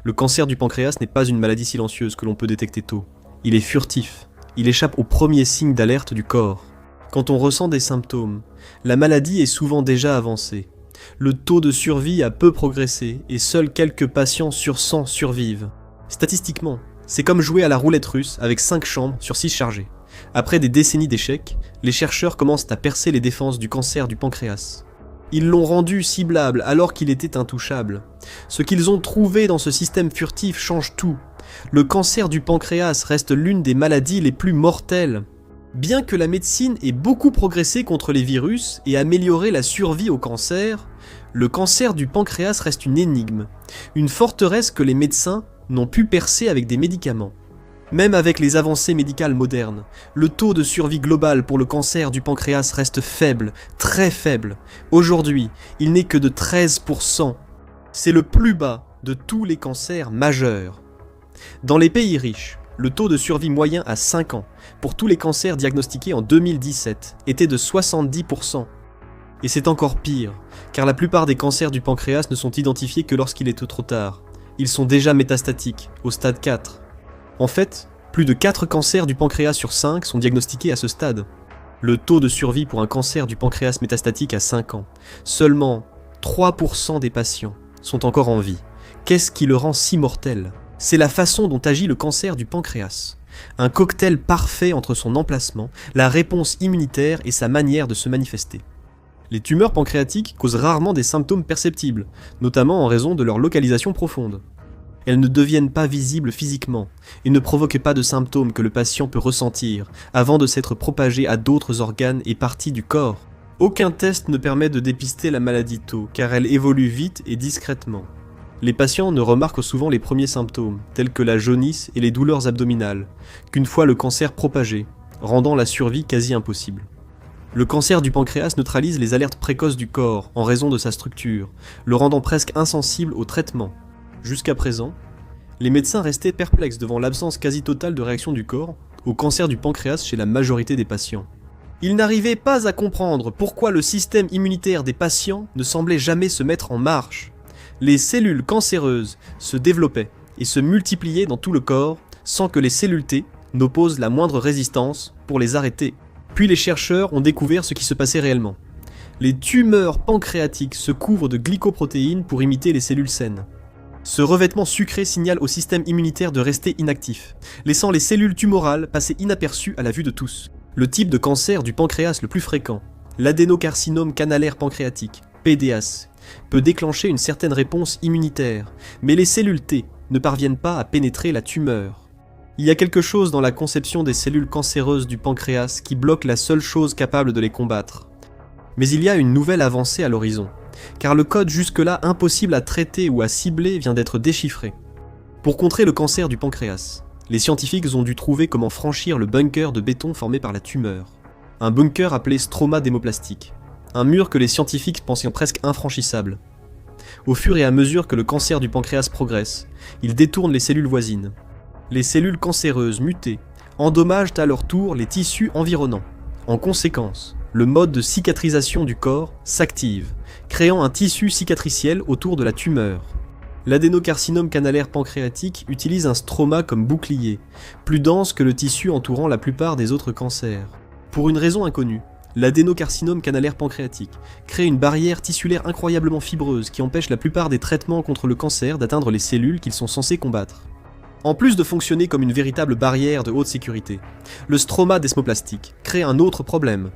Le cancer du pancréas n'est pas une maladie silencieuse que l'on peut détecter tôt. Il est furtif. Il échappe aux premiers signes d'alerte du corps. Quand on ressent des symptômes, la maladie est souvent déjà avancée. Le taux de survie a peu progressé et seuls quelques patients sur 100 survivent. Statistiquement, c'est comme jouer à la roulette russe avec 5 chambres sur 6 chargées. Après des décennies d'échecs, les chercheurs commencent à percer les défenses du cancer du pancréas. Ils l'ont rendu ciblable alors qu'il était intouchable. Ce qu'ils ont trouvé dans ce système furtif change tout. Le cancer du pancréas reste l'une des maladies les plus mortelles. Bien que la médecine ait beaucoup progressé contre les virus et amélioré la survie au cancer, le cancer du pancréas reste une énigme, une forteresse que les médecins n'ont pu percer avec des médicaments. Même avec les avancées médicales modernes, le taux de survie global pour le cancer du pancréas reste faible, très faible. Aujourd'hui, il n'est que de 13%. C'est le plus bas de tous les cancers majeurs. Dans les pays riches, le taux de survie moyen à 5 ans pour tous les cancers diagnostiqués en 2017 était de 70%. Et c'est encore pire, car la plupart des cancers du pancréas ne sont identifiés que lorsqu'il est trop tard. Ils sont déjà métastatiques, au stade 4. En fait, plus de 4 cancers du pancréas sur 5 sont diagnostiqués à ce stade. Le taux de survie pour un cancer du pancréas métastatique à 5 ans, seulement 3% des patients sont encore en vie. Qu'est-ce qui le rend si mortel ? C'est la façon dont agit le cancer du pancréas. Un cocktail parfait entre son emplacement, la réponse immunitaire et sa manière de se manifester. Les tumeurs pancréatiques causent rarement des symptômes perceptibles, notamment en raison de leur localisation profonde. Elles ne deviennent pas visibles physiquement et ne provoquent pas de symptômes que le patient peut ressentir avant de s'être propagé à d'autres organes et parties du corps. Aucun test ne permet de dépister la maladie tôt, car elle évolue vite et discrètement. Les patients ne remarquent souvent les premiers symptômes, tels que la jaunisse et les douleurs abdominales, qu'une fois le cancer propagé, rendant la survie quasi impossible. Le cancer du pancréas neutralise les alertes précoces du corps en raison de sa structure, le rendant presque insensible au traitement. Jusqu'à présent, les médecins restaient perplexes devant l'absence quasi totale de réaction du corps au cancer du pancréas chez la majorité des patients. Ils n'arrivaient pas à comprendre pourquoi le système immunitaire des patients ne semblait jamais se mettre en marche. Les cellules cancéreuses se développaient et se multipliaient dans tout le corps sans que les cellules T n'opposent la moindre résistance pour les arrêter. Puis les chercheurs ont découvert ce qui se passait réellement. Les tumeurs pancréatiques se couvrent de glycoprotéines pour imiter les cellules saines. Ce revêtement sucré signale au système immunitaire de rester inactif, laissant les cellules tumorales passer inaperçues à la vue de tous. Le type de cancer du pancréas le plus fréquent, l'adénocarcinome canalaire pancréatique, PDAC, peut déclencher une certaine réponse immunitaire, mais les cellules T ne parviennent pas à pénétrer la tumeur. Il y a quelque chose dans la conception des cellules cancéreuses du pancréas qui bloque la seule chose capable de les combattre. Mais il y a une nouvelle avancée à l'horizon, car le code jusque-là impossible à traiter ou à cibler vient d'être déchiffré. Pour contrer le cancer du pancréas, les scientifiques ont dû trouver comment franchir le bunker de béton formé par la tumeur. Un bunker appelé stroma démoplastique, un mur que les scientifiques pensaient presque infranchissable. Au fur et à mesure que le cancer du pancréas progresse, il détourne les cellules voisines. Les cellules cancéreuses mutées endommagent à leur tour les tissus environnants. En conséquence, le mode de cicatrisation du corps s'active, créant un tissu cicatriciel autour de la tumeur. L'adénocarcinome canalaire pancréatique utilise un stroma comme bouclier, plus dense que le tissu entourant la plupart des autres cancers. Pour une raison inconnue, l'adénocarcinome canalaire pancréatique crée une barrière tissulaire incroyablement fibreuse qui empêche la plupart des traitements contre le cancer d'atteindre les cellules qu'ils sont censés combattre. En plus de fonctionner comme une véritable barrière de haute sécurité, le stroma desmoplastique crée un autre problème,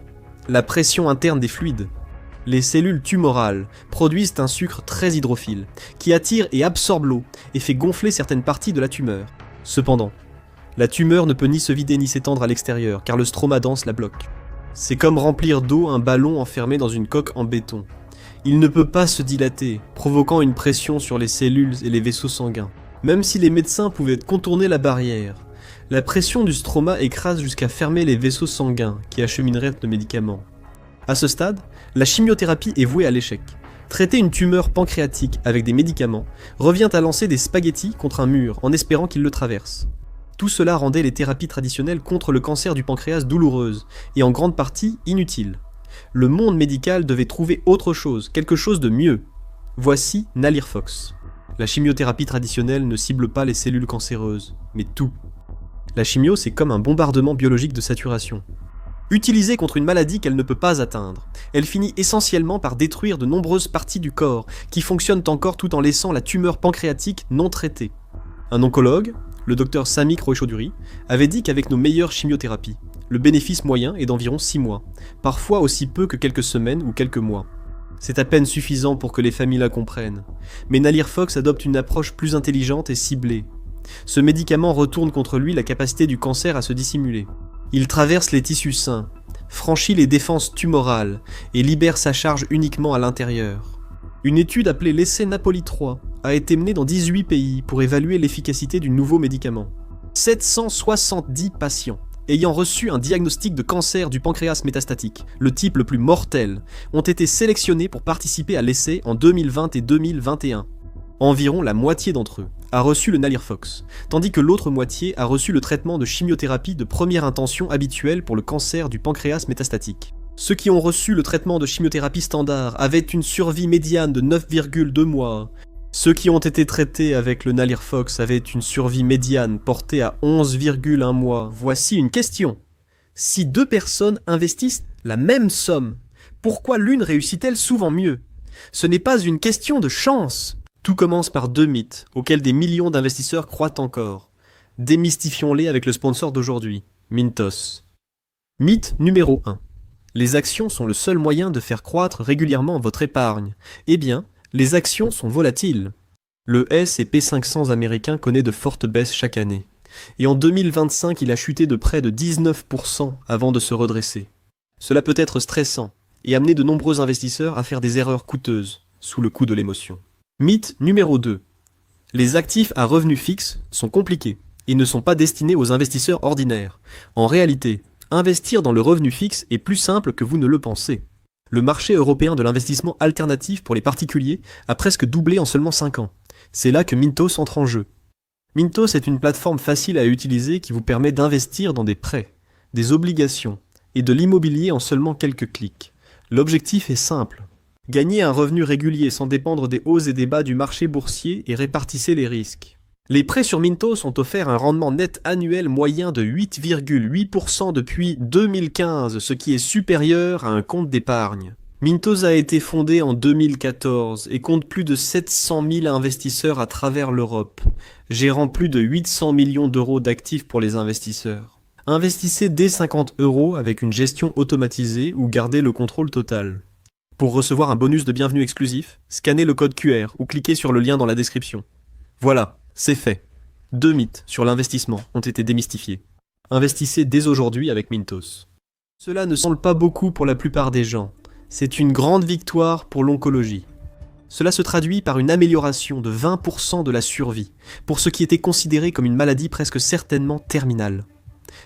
la pression interne des fluides. Les cellules tumorales produisent un sucre très hydrophile, qui attire et absorbe l'eau et fait gonfler certaines parties de la tumeur. Cependant, la tumeur ne peut ni se vider ni s'étendre à l'extérieur, car le stroma dense la bloque. C'est comme remplir d'eau un ballon enfermé dans une coque en béton. Il ne peut pas se dilater, provoquant une pression sur les cellules et les vaisseaux sanguins. Même si les médecins pouvaient contourner la barrière, la pression du stroma écrase jusqu'à fermer les vaisseaux sanguins qui achemineraient le médicament. À ce stade, la chimiothérapie est vouée à l'échec. Traiter une tumeur pancréatique avec des médicaments revient à lancer des spaghettis contre un mur en espérant qu'il le traverse. Tout cela rendait les thérapies traditionnelles contre le cancer du pancréas douloureuses et en grande partie inutiles. Le monde médical devait trouver autre chose, quelque chose de mieux. Voici Nalir Fox. La chimiothérapie traditionnelle ne cible pas les cellules cancéreuses, mais tout. La chimio, c'est comme un bombardement biologique de saturation. Utilisée contre une maladie qu'elle ne peut pas atteindre, elle finit essentiellement par détruire de nombreuses parties du corps qui fonctionnent encore tout en laissant la tumeur pancréatique non traitée. Un oncologue, le docteur Sami Kroechaudhuri, avait dit qu'avec nos meilleures chimiothérapies, le bénéfice moyen est d'environ 6 mois, parfois aussi peu que quelques semaines ou quelques mois. C'est à peine suffisant pour que les familles la comprennent, mais Nalirfox adopte une approche plus intelligente et ciblée. Ce médicament retourne contre lui la capacité du cancer à se dissimuler. Il traverse les tissus sains, franchit les défenses tumorales et libère sa charge uniquement à l'intérieur. Une étude appelée l'essai Napoli 3 a été menée dans 18 pays pour évaluer l'efficacité du nouveau médicament. 770 patients ayant reçu un diagnostic de cancer du pancréas métastatique, le type le plus mortel, ont été sélectionnés pour participer à l'essai en 2020 et 2021. Environ la moitié d'entre eux a reçu le Nalirfox, tandis que l'autre moitié a reçu le traitement de chimiothérapie de première intention habituel pour le cancer du pancréas métastatique. Ceux qui ont reçu le traitement de chimiothérapie standard avaient une survie médiane de 9,2 mois. Ceux qui ont été traités avec le Nalirfox avaient une survie médiane portée à 11,1 mois. Voici une question. Si 2 personnes investissent la même somme, pourquoi l'une réussit-elle souvent mieux? Ce n'est pas une question de chance. Tout commence par 2 mythes, auxquels des millions d'investisseurs croient encore. Démystifions-les avec le sponsor d'aujourd'hui, Mintos. Mythe numéro 1. Les actions sont le seul moyen de faire croître régulièrement votre épargne. Eh bien, les actions sont volatiles. Le S&P 500 américain connaît de fortes baisses chaque année. Et en 2025, il a chuté de près de 19% avant de se redresser. Cela peut être stressant et amener de nombreux investisseurs à faire des erreurs coûteuses, sous le coup de l'émotion. Mythe numéro 2. Les actifs à revenus fixes sont compliqués et ne sont pas destinés aux investisseurs ordinaires. En réalité, investir dans le revenu fixe est plus simple que vous ne le pensez. Le marché européen de l'investissement alternatif pour les particuliers a presque doublé en seulement 5 ans. C'est là que Mintos entre en jeu. Mintos est une plateforme facile à utiliser qui vous permet d'investir dans des prêts, des obligations et de l'immobilier en seulement quelques clics. L'objectif est simple. Gagnez un revenu régulier sans dépendre des hauts et des bas du marché boursier et répartissez les risques. Les prêts sur Mintos ont offert un rendement net annuel moyen de 8,8% depuis 2015, ce qui est supérieur à un compte d'épargne. Mintos a été fondé en 2014 et compte plus de 700 000 investisseurs à travers l'Europe, gérant plus de 800 millions d'euros d'actifs pour les investisseurs. Investissez dès 50 € avec une gestion automatisée ou gardez le contrôle total. Pour recevoir un bonus de bienvenue exclusif, scannez le code QR ou cliquez sur le lien dans la description. Voilà, c'est fait. 2 mythes sur l'investissement ont été démystifiés. Investissez dès aujourd'hui avec Mintos. Cela ne semble pas beaucoup pour la plupart des gens. C'est une grande victoire pour l'oncologie. Cela se traduit par une amélioration de 20% de la survie, pour ce qui était considéré comme une maladie presque certainement terminale.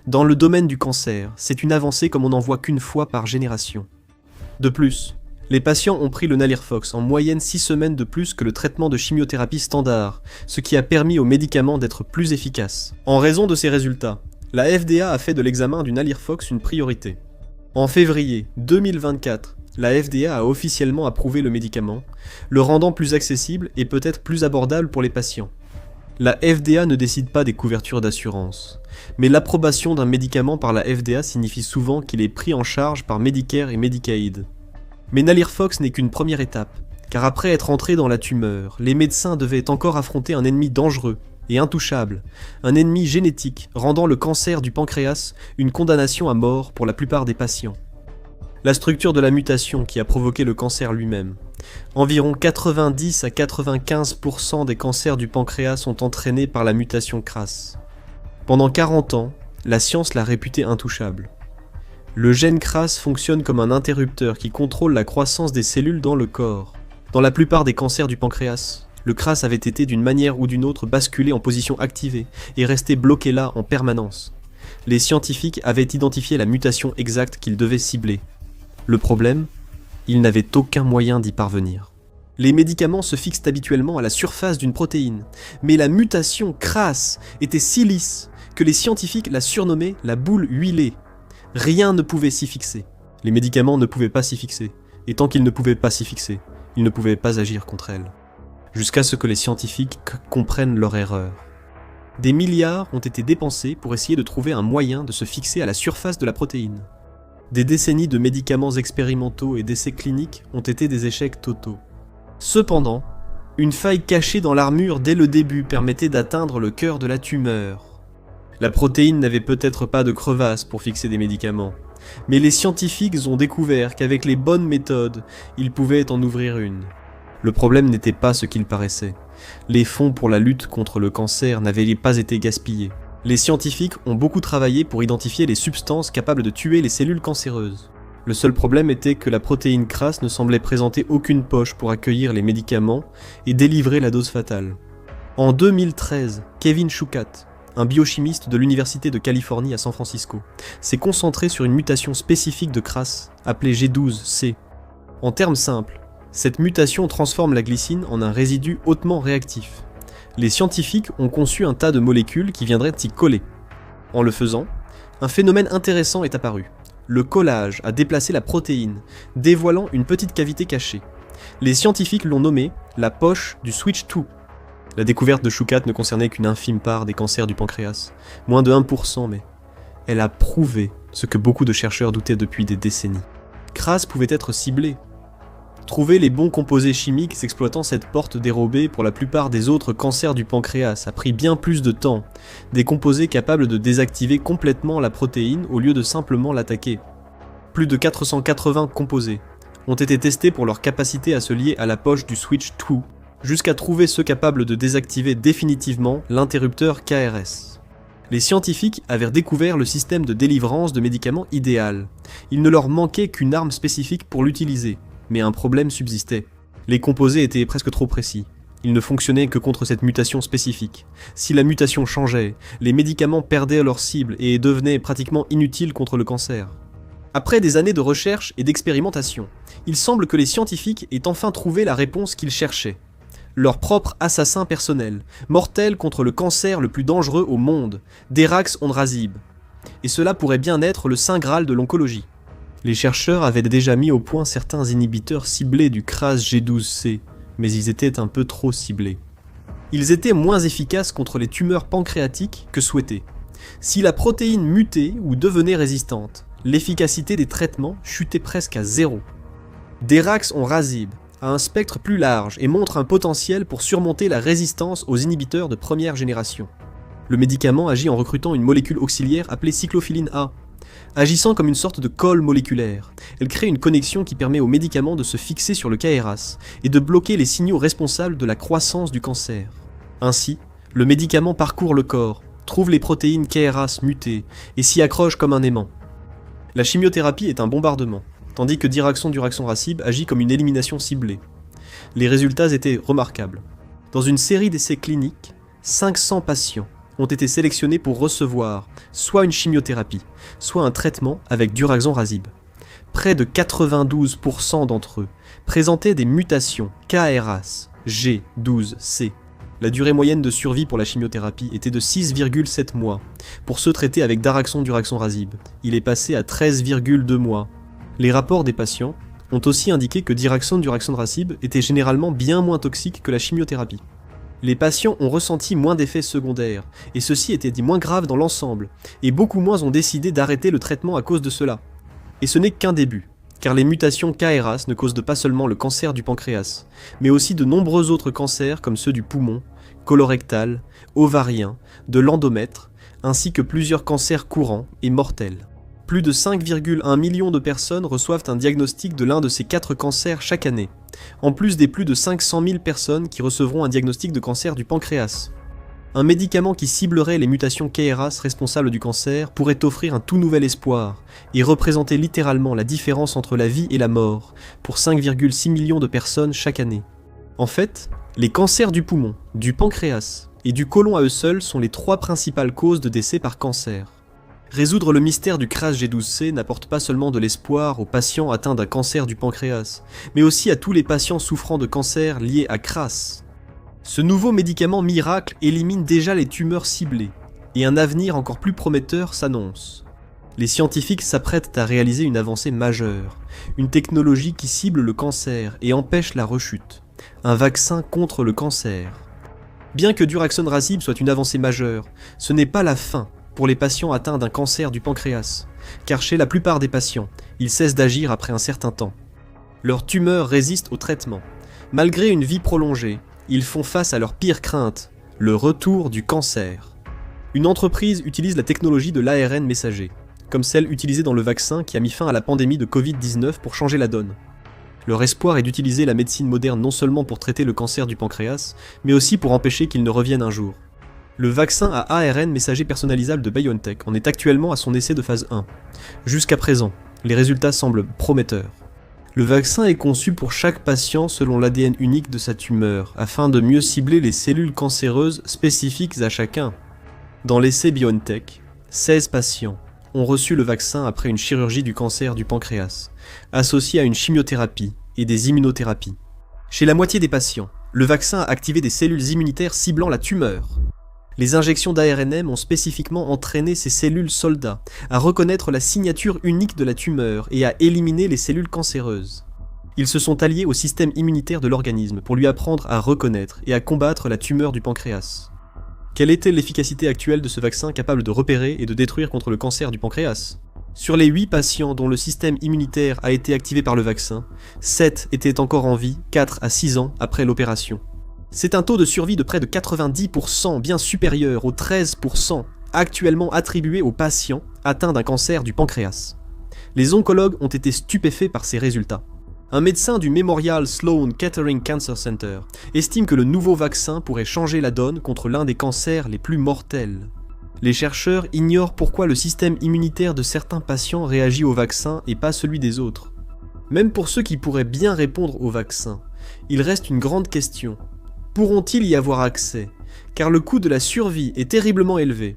Dans le domaine du cancer, c'est une avancée comme on n'en voit qu'une fois par génération. De plus, les patients ont pris le Nalirfox en moyenne 6 semaines de plus que le traitement de chimiothérapie standard, ce qui a permis aux médicaments d'être plus efficaces. En raison de ces résultats, la FDA a fait de l'examen du Nalirfox une priorité. En février 2024, la FDA a officiellement approuvé le médicament, le rendant plus accessible et peut-être plus abordable pour les patients. La FDA ne décide pas des couvertures d'assurance, mais l'approbation d'un médicament par la FDA signifie souvent qu'il est pris en charge par Medicare et Medicaid. Mais Nalirfox n'est qu'une première étape, car après être entré dans la tumeur, les médecins devaient encore affronter un ennemi dangereux et intouchable, un ennemi génétique rendant le cancer du pancréas une condamnation à mort pour la plupart des patients. La structure de la mutation qui a provoqué le cancer lui-même. Environ 90 à 95% des cancers du pancréas sont entraînés par la mutation CRAS. Pendant 40 ans, la science l'a réputé intouchable. Le gène CRAS fonctionne comme un interrupteur qui contrôle la croissance des cellules dans le corps. Dans la plupart des cancers du pancréas, le CRAS avait été d'une manière ou d'une autre basculé en position activée et resté bloqué là en permanence. Les scientifiques avaient identifié la mutation exacte qu'ils devaient cibler. Le problème, ils n'avaient aucun moyen d'y parvenir. Les médicaments se fixent habituellement à la surface d'une protéine, mais la mutation CRAS était si lisse que les scientifiques la surnommaient la boule huilée. Rien ne pouvait s'y fixer. Les médicaments ne pouvaient pas s'y fixer, et tant qu'ils ne pouvaient pas s'y fixer, ils ne pouvaient pas agir contre elle. jusqu'à ce que les scientifiques comprennent leur erreur. Des milliards ont été dépensés pour essayer de trouver un moyen de se fixer à la surface de la protéine. Des décennies de médicaments expérimentaux et d'essais cliniques ont été des échecs totaux. Cependant, une faille cachée dans l'armure dès le début permettait d'atteindre le cœur de la tumeur. La protéine n'avait peut-être pas de crevasse pour fixer des médicaments, mais les scientifiques ont découvert qu'avec les bonnes méthodes, ils pouvaient en ouvrir une. Le problème n'était pas ce qu'il paraissait. Les fonds pour la lutte contre le cancer n'avaient pas été gaspillés. Les scientifiques ont beaucoup travaillé pour identifier les substances capables de tuer les cellules cancéreuses. Le seul problème était que la protéine Cras ne semblait présenter aucune poche pour accueillir les médicaments et délivrer la dose fatale. En 2013, Kevin Schuchat, un biochimiste de l'Université de Californie à San Francisco, s'est concentré sur une mutation spécifique de Cras, appelée G12C. En termes simples, cette mutation transforme la glycine en un résidu hautement réactif. Les scientifiques ont conçu un tas de molécules qui viendraient s'y coller. En le faisant, un phénomène intéressant est apparu. Le collage a déplacé la protéine, dévoilant une petite cavité cachée. Les scientifiques l'ont nommée la poche du Switch II. La découverte de Schuchat ne concernait qu'une infime part des cancers du pancréas, moins de 1%, mais elle a prouvé ce que beaucoup de chercheurs doutaient depuis des décennies. Cras pouvait être ciblé. Trouver les bons composés chimiques exploitant cette porte dérobée pour la plupart des autres cancers du pancréas a pris bien plus de temps, des composés capables de désactiver complètement la protéine au lieu de simplement l'attaquer. Plus de 480 composés ont été testés pour leur capacité à se lier à la poche du Switch II, jusqu'à trouver ceux capables de désactiver définitivement l'interrupteur KRS. Les scientifiques avaient découvert le système de délivrance de médicaments idéal. Il ne leur manquait qu'une arme spécifique pour l'utiliser. Mais un problème subsistait. Les composés étaient presque trop précis. Ils ne fonctionnaient que contre cette mutation spécifique. Si la mutation changeait, les médicaments perdaient leur cible et devenaient pratiquement inutiles contre le cancer. Après des années de recherche et d'expérimentation, il semble que les scientifiques aient enfin trouvé la réponse qu'ils cherchaient. Leur propre assassin personnel, mortel contre le cancer le plus dangereux au monde, Diraxonrasib. Et cela pourrait bien être le saint graal de l'oncologie. Les chercheurs avaient déjà mis au point certains inhibiteurs ciblés du Cras G12C, mais ils étaient un peu trop ciblés. Ils étaient moins efficaces contre les tumeurs pancréatiques que souhaité. Si la protéine mutait ou devenait résistante, l'efficacité des traitements chutait presque à zéro. Diraxonrasib a un spectre plus large et montre un potentiel pour surmonter la résistance aux inhibiteurs de première génération. Le médicament agit en recrutant une molécule auxiliaire appelée cyclophiline A. Agissant comme une sorte de colle moléculaire, elle crée une connexion qui permet au médicament de se fixer sur le KRAS et de bloquer les signaux responsables de la croissance du cancer. Ainsi, le médicament parcourt le corps, trouve les protéines KRAS mutées et s'y accroche comme un aimant. La chimiothérapie est un bombardement, tandis que diraxonrasib agit comme une élimination ciblée. Les résultats étaient remarquables. Dans une série d'essais cliniques, 500 patients ont été sélectionnés pour recevoir soit une chimiothérapie, soit un traitement avec diraxonrasib. Près de 92% d'entre eux présentaient des mutations KRAS G12C. La durée moyenne de survie pour la chimiothérapie était de 6,7 mois. Pour ceux traités avec diraxonrasib, il est passé à 13,2 mois. Les rapports des patients ont aussi indiqué que diraxonrasib était généralement bien moins toxique que la chimiothérapie. Les patients ont ressenti moins d'effets secondaires, et ceci était dit moins grave dans l'ensemble, et beaucoup moins ont décidé d'arrêter le traitement à cause de cela. Et ce n'est qu'un début, car les mutations KRAS ne causent pas seulement le cancer du pancréas, mais aussi de nombreux autres cancers comme ceux du poumon, colorectal, ovarien, de l'endomètre, ainsi que plusieurs cancers courants et mortels. Plus de 5,1 millions de personnes reçoivent un diagnostic de l'un de ces 4 cancers chaque année, en plus des plus de 500 000 personnes qui recevront un diagnostic de cancer du pancréas. Un médicament qui ciblerait les mutations KRAS responsables du cancer pourrait offrir un tout nouvel espoir et représenter littéralement la différence entre la vie et la mort pour 5,6 millions de personnes chaque année. En fait, les cancers du poumon, du pancréas et du côlon à eux seuls sont les 3 principales causes de décès par cancer. Résoudre le mystère du Cras G12C n'apporte pas seulement de l'espoir aux patients atteints d'un cancer du pancréas, mais aussi à tous les patients souffrant de cancers liés à Cras. Ce nouveau médicament miracle élimine déjà les tumeurs ciblées, et un avenir encore plus prometteur s'annonce. Les scientifiques s'apprêtent à réaliser une avancée majeure, une technologie qui cible le cancer et empêche la rechute. un vaccin contre le cancer. Bien que duraxonrasib soit une avancée majeure, ce n'est pas la fin pour les patients atteints d'un cancer du pancréas, car chez la plupart des patients, il cesse d'agir après un certain temps. Leurs tumeurs résistent au traitement. Malgré une vie prolongée, ils font face à leur pire crainte, le retour du cancer. Une entreprise utilise la technologie de l'ARN messager, comme celle utilisée dans le vaccin qui a mis fin à la pandémie de Covid-19 pour changer la donne. Leur espoir est d'utiliser la médecine moderne non seulement pour traiter le cancer du pancréas, mais aussi pour empêcher qu'il ne revienne un jour. Le vaccin à ARN messager personnalisable de BioNTech en est actuellement à son essai de phase 1. Jusqu'à présent, les résultats semblent prometteurs. Le vaccin est conçu pour chaque patient selon l'ADN unique de sa tumeur, afin de mieux cibler les cellules cancéreuses spécifiques à chacun. Dans l'essai BioNTech, 16 patients ont reçu le vaccin après une chirurgie du cancer du pancréas, associée à une chimiothérapie et des immunothérapies. Chez la moitié des patients, le vaccin a activé des cellules immunitaires ciblant la tumeur. Les injections d'ARNM ont spécifiquement entraîné ces cellules soldats à reconnaître la signature unique de la tumeur et à éliminer les cellules cancéreuses. Ils se sont alliés au système immunitaire de l'organisme pour lui apprendre à reconnaître et à combattre la tumeur du pancréas. Quelle était l'efficacité actuelle de ce vaccin capable de repérer et de détruire contre le cancer du pancréas ? Sur les 8 patients dont le système immunitaire a été activé par le vaccin, 7 étaient encore en vie 4 à 6 ans après l'opération. C'est un taux de survie de près de 90%, bien supérieur aux 13% actuellement attribués aux patients atteints d'un cancer du pancréas. Les oncologues ont été stupéfaits par ces résultats. Un médecin du Memorial Sloan Kettering Cancer Center estime que le nouveau vaccin pourrait changer la donne contre l'un des cancers les plus mortels. Les chercheurs ignorent pourquoi le système immunitaire de certains patients réagit au vaccin et pas celui des autres. Même pour ceux qui pourraient bien répondre au vaccin, il reste une grande question. Pourront-ils y avoir accès ? Car le coût de la survie est terriblement élevé.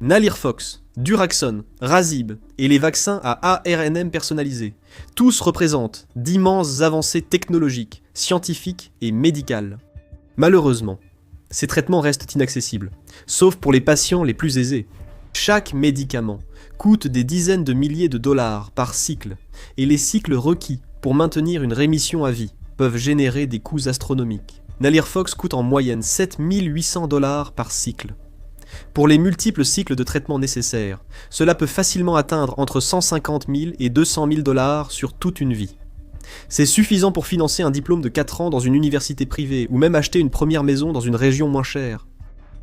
Nalirfox, duraxonrasib et les vaccins à ARNM personnalisés, tous représentent d'immenses avancées technologiques, scientifiques et médicales. Malheureusement, ces traitements restent inaccessibles, sauf pour les patients les plus aisés. Chaque médicament coûte des dizaines de milliers de dollars par cycle, et les cycles requis pour maintenir une rémission à vie peuvent générer des coûts astronomiques. Nalirfox coûte en moyenne 7 800 $ par cycle. Pour les multiples cycles de traitement nécessaires, cela peut facilement atteindre entre 150 000 et 200 000 $ sur toute une vie. C'est suffisant pour financer un diplôme de 4 ans dans une université privée ou même acheter une première maison dans une région moins chère.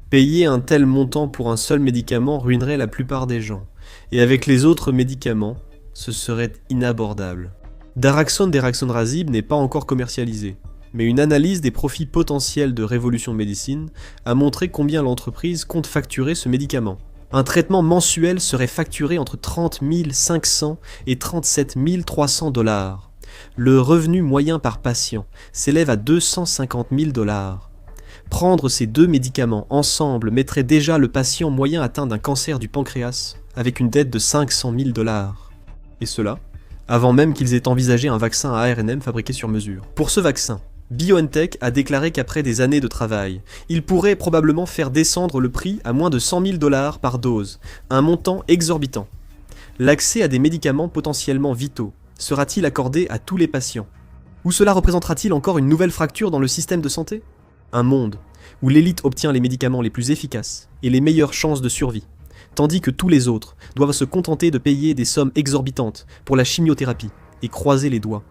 Payer un tel montant pour un seul médicament ruinerait la plupart des gens, et avec les autres médicaments, ce serait inabordable. Daraxonrasib n'est pas encore commercialisé, mais une analyse des profits potentiels de Révolution Médecine a montré combien l'entreprise compte facturer ce médicament. Un traitement mensuel serait facturé entre 30 500 et 37 300 $. Le revenu moyen par patient s'élève à 250 000 $. Prendre ces deux médicaments ensemble mettrait déjà le patient moyen atteint d'un cancer du pancréas avec une dette de 500 000 $. Et cela, avant même qu'ils aient envisagé un vaccin à ARNM fabriqué sur mesure. Pour ce vaccin, BioNTech a déclaré qu'après des années de travail, il pourrait probablement faire descendre le prix à moins de 100 000 $ par dose, un montant exorbitant. L'accès à des médicaments potentiellement vitaux sera-t-il accordé à tous les patients ? Ou cela représentera-t-il encore une nouvelle fracture dans le système de santé ? Un monde où l'élite obtient les médicaments les plus efficaces et les meilleures chances de survie, tandis que tous les autres doivent se contenter de payer des sommes exorbitantes pour la chimiothérapie et croiser les doigts.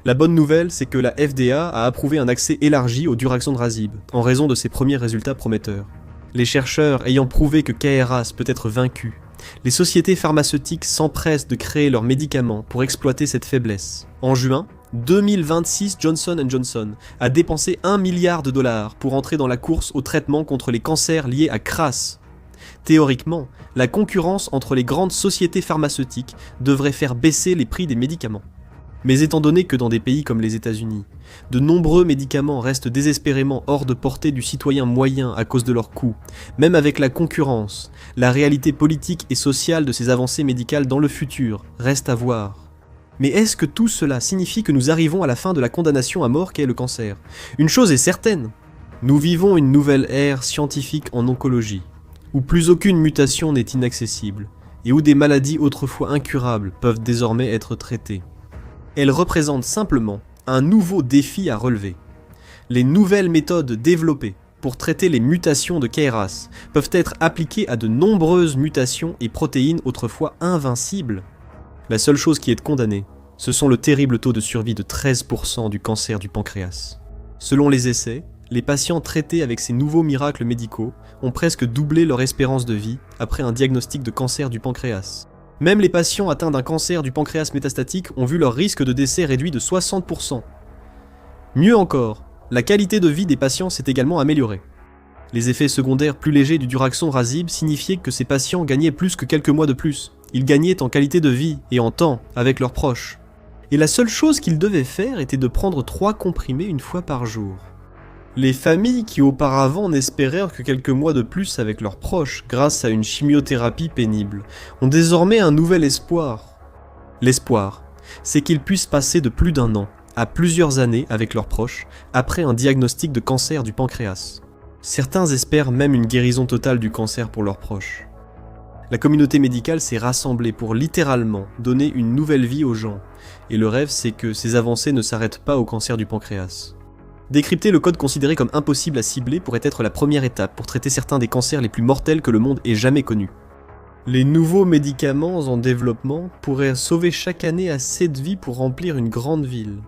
La bonne nouvelle, c'est que la FDA a approuvé un accès élargi au duraxonrasib, en raison de ses premiers résultats prometteurs. Les chercheurs ayant prouvé que KRAS peut être vaincu, les sociétés pharmaceutiques s'empressent de créer leurs médicaments pour exploiter cette faiblesse. En juin 2026, Johnson & Johnson a dépensé 1 milliard de $ pour entrer dans la course au traitement contre les cancers liés à KRAS. Théoriquement, la concurrence entre les grandes sociétés pharmaceutiques devrait faire baisser les prix des médicaments. Mais étant donné que dans des pays comme les États-Unis, de nombreux médicaments restent désespérément hors de portée du citoyen moyen à cause de leur coût, même avec la concurrence, la réalité politique et sociale de ces avancées médicales dans le futur reste à voir. Mais est-ce que tout cela signifie que nous arrivons à la fin de la condamnation à mort qu'est le cancer ? Une chose est certaine, nous vivons une nouvelle ère scientifique en oncologie, où plus aucune mutation n'est inaccessible, et où des maladies autrefois incurables peuvent désormais être traitées. Elle représente simplement un nouveau défi à relever. Les nouvelles méthodes développées pour traiter les mutations de KRAS peuvent être appliquées à de nombreuses mutations et protéines autrefois invincibles. La seule chose qui est condamnée, ce sont le terrible taux de survie de 13% du cancer du pancréas. Selon les essais, les patients traités avec ces nouveaux miracles médicaux ont presque doublé leur espérance de vie après un diagnostic de cancer du pancréas. Même les patients atteints d'un cancer du pancréas métastatique ont vu leur risque de décès réduit de 60%. Mieux encore, la qualité de vie des patients s'est également améliorée. Les effets secondaires plus légers du duraxon-razib signifiaient que ces patients gagnaient plus que quelques mois de plus. Ils gagnaient en qualité de vie et en temps avec leurs proches. Et la seule chose qu'ils devaient faire était de prendre 3 comprimés une fois par jour. Les familles qui auparavant n'espérèrent que quelques mois de plus avec leurs proches grâce à une chimiothérapie pénible ont désormais un nouvel espoir. L'espoir, c'est qu'ils puissent passer de plus d'1 an à plusieurs années avec leurs proches après un diagnostic de cancer du pancréas. Certains espèrent même une guérison totale du cancer pour leurs proches. La communauté médicale s'est rassemblée pour littéralement donner une nouvelle vie aux gens, et le rêve c'est que ces avancées ne s'arrêtent pas au cancer du pancréas. Décrypter le code considéré comme impossible à cibler pourrait être la première étape pour traiter certains des cancers les plus mortels que le monde ait jamais connus. Les nouveaux médicaments en développement pourraient sauver chaque année assez de vies pour remplir une grande ville.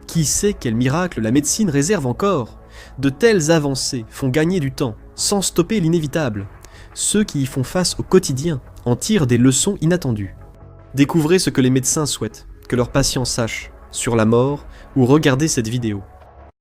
Qui sait quel miracle la médecine réserve encore? De telles avancées font gagner du temps, sans stopper l'inévitable. Ceux qui y font face au quotidien en tirent des leçons inattendues. Découvrez ce que les médecins souhaitent que leurs patients sachent sur la mort ou regardez cette vidéo.